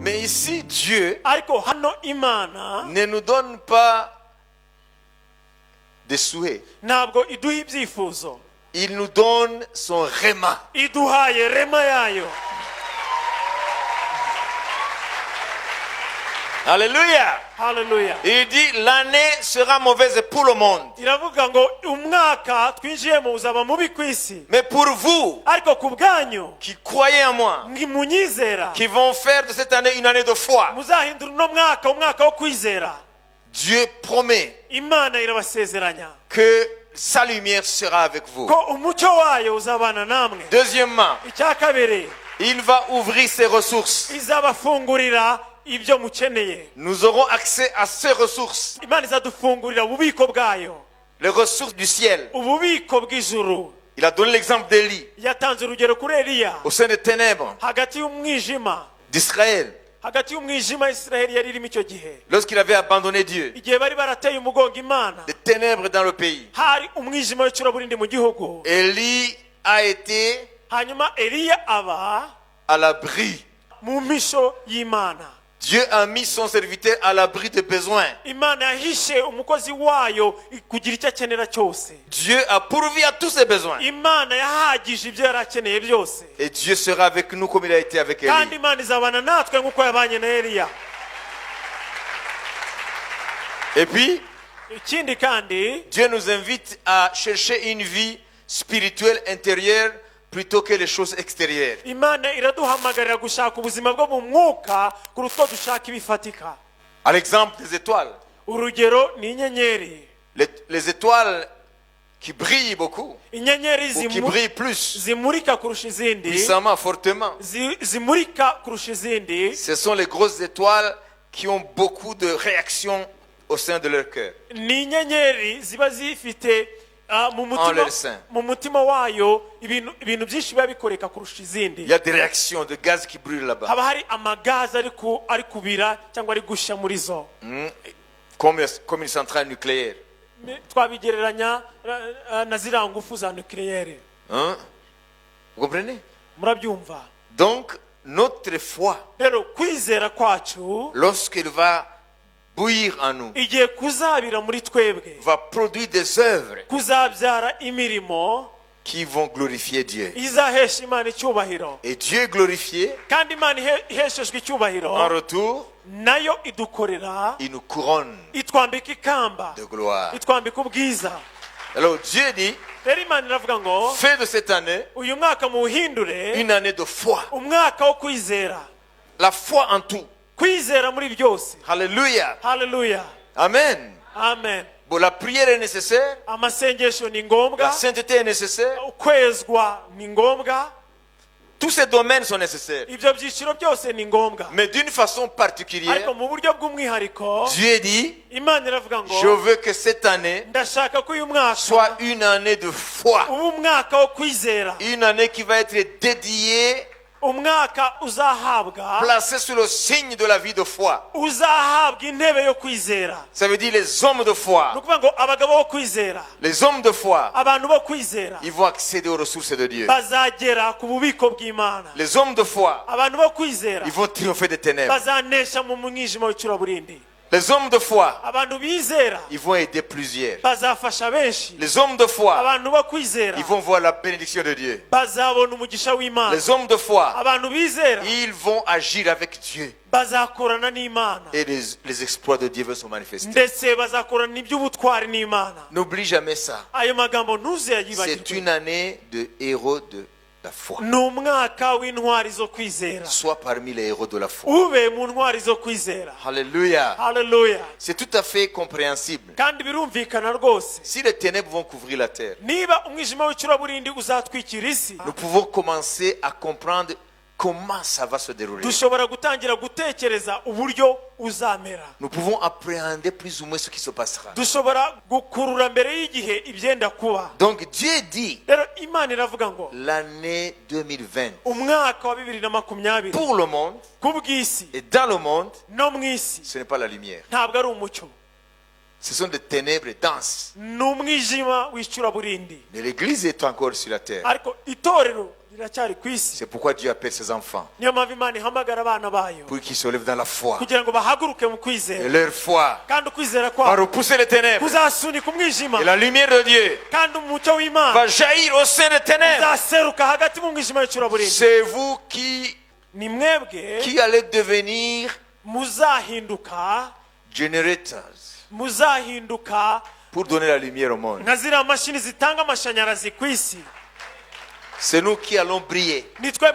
Mais ici, Dieu ariko hano Imana ne nous donne pas des souhaits. ntabwo iduha ibyifuzo, Il nous donne son réma. iduhaye rema yayo. Alléluia. Haleluya. Il dit l'année sera mauvaise pour le monde. Iravuga ngo umwaka twinjiyemo uzaba mubi ku isi, Mais pour vous ariko ku bwanyu qui croyez en moi, munyizera qui vont faire de cette année une année de foi, muzahindura uno mwaka umwaka wo kwizera. Dieu promet Imana irabasezeranya que sa lumière sera avec vous. ko umucyo wayo uzabana namwe. Deuxièmement, Icya kabiri, il va ouvrir ses ressources. izabafungurira ibyo mukeneye. Nous aurons accès à ces ressources, Imana izadufungurira ububiko bwayo, les ressources du ciel. ububiko bw'ijuru. Il a donné l'exemple d'Élie Yatanze urugero kuri Eliya, au sein des ténèbres hagati y'umwijima, d'Israël, hagati y'umwijima Isiraheli yari irimo icyo gihe, lorsqu'il avait abandonné Dieu, igihe bari barateye umugongo Imana, des ténèbres dans le pays. hari umwijima w'icuraburindi mu gihugu. Élie a été Hanyuma Eliya aba à l'abri. mu misho y'Imana. Dieu a mis son serviteur à l'abri des besoins. Imana yahishe umukozi wayo kugira icyo akenera cyose. Dieu a pourvu à tous ses besoins. Imana yahagije ibyo yari akeneye byose, Et Dieu sera avec nous comme il a été avec kandi Élie. Imana izabana natwe nk'uko yabanye na Eliya. Et puis, Ikindi kandi Dieu nous invite à chercher une vie spirituelle intérieure plutôt que les choses extérieures. Imana iraduhamagarira gushaka ubuzima bwo mu mwuka kuruta dushaka ibifatika. À l'exemple des étoiles. Urugero ni inyenyeri. Les étoiles qui brillent beaucoup, Inyenyeri ou qui brillent plus, zimurika kurusha izindi, puissamment, fortement. zimurika kurusha izindi, Ce sont les grosses étoiles qui ont beaucoup de réactions au sein de leur cœur. ni inyenyeri ziba zifite En leur sein. mu mutima wayo ibintu byinshi biba bikoreka kurusha izindi. Il y a des réactions de gaz qui brûlent là-bas. Haba hari amagazi ari kubira cyangwa ari gushya muri zo. Comme une centrale nucléaire. Twabigereranya na ziriya ngufu za nucléaire. Hein? Vous comprenez? Murabyumva? Donc, notre foi, Rero kwizera kwacu lorsqu'il va bouillir en nous, igiye kuzabira muri twebwe, va produire des œuvres kuzabyara imirimo qui vont glorifier Dieu. izahesha Imana icyubahiro. Et Dieu est glorifié. Kandi Imana iheshejwe icyubahiro, En retour, nayo idukorera, il nous couronne itwambika ikamba, de gloire. itwambika ubwiza. Alors Dieu dit, Rero Imana iravuga ngo fais de cette année uyu mwaka muwuhindure une année de foi. umwaka wo kwizera, La foi en tout. kwizera muri byose. Alléluia. Haleluya, Amen. amen. Bon, la prière est nécessaire. Amasengesho ni La ngombwa, sainteté est nécessaire. ukwezwa ni ngombwa, Tous ces domaines sont nécessaires. ibyo byiciro byose ni ngombwa. Mais d'une façon particulière, Ariko mu buryo bw'umwihariko Dieu dit, Imana iravuga ngo je veux que cette année ndashaka ko uyu mwaka soit une année de foi. uba umwaka wo kwizera, Une année qui va être dédiée, umwaka uzahabwa, placée sous le signe de la vie de foi. uzahabwa intebe yo kwizera. Ça veut dire les hommes de foi. Ni ukuvuga ngo abagabo bo kwizera, Les hommes de foi, abantu bo kwizera ils vont accéder aux ressources de Dieu. bazagera ku bubiko bw'Imana. Les hommes de foi, Abantu bo kwizera ils vont triompher des ténèbres. bazanesha mu mwijima w'icuraburindi. Les hommes de foi, Abantu bizera ils vont aider plusieurs. bazafasha benshi. Les hommes de foi, Abantu bo kwizera ils vont voir la bénédiction de Dieu. bazabona umugisha w'Imana. Les hommes de foi, Abantu bizera ils vont agir avec Dieu. bazakorana n'Imana, Et les exploits de Dieu vont se manifester. ndetse bazakorana iby'ubutwari n'Imana. N'oublie jamais ça. Ayo magambo C'est ntuzayibagirwe. une année de héros de la foi. Ni umwaka w'intwari zo kwizera, Sois parmi les héros de la foi. ube mu ntwari zo kwizera. Alléluia. Haleluya. C'est tout à fait compréhensible. Kandi birumvikana rwose, Si les ténèbres vont couvrir la terre, niba umwijima w'icuraburindi uzatwikira isi, nous pouvons commencer à comprendre comment ça va se dérouler. dushobora gutangira gutekereza uburyo uzamera. Nous pouvons appréhender plus ou moins ce qui se passera. Dushobora gukurura mbere y'igihe ibyenda kuba. Donc Dieu dit, Rero Imana iravuga ngo l'année 2020, umwaka wa 2020 pour le monde ku bw'isi et dans le monde, no mu isi ce n'est pas la lumière. ntabwo ari umucyo, Ce sont des ténèbres denses. ni umwijima w'icuraburindi. Mais l'Église est encore sur la terre. Ariko itorero riracyari ku isi. C'est pourquoi Dieu appelle ses enfants, Niyo mpamvu Imana ihamagara abana bayo pour qu'ils se lèvent dans la foi. kugira ngo bahaguruke mu Et kwizera, leur foi kandi ukwizera va kwabo repousser les ténèbres. kuzasunika umwijima, Et la lumière de Dieu kandi umucyo w'Imana va jaillir au sein des ténèbres. uzaseruka hagati mu mwijima w'icuraburindi. C'est vous Ni mwebwe qui allez devenir muzahinduka generators pour donner la lumière au monde. nka ziriya mashini zitanga amashanyarazi ku isi. C'est nous qui allons briller. Ni twebwe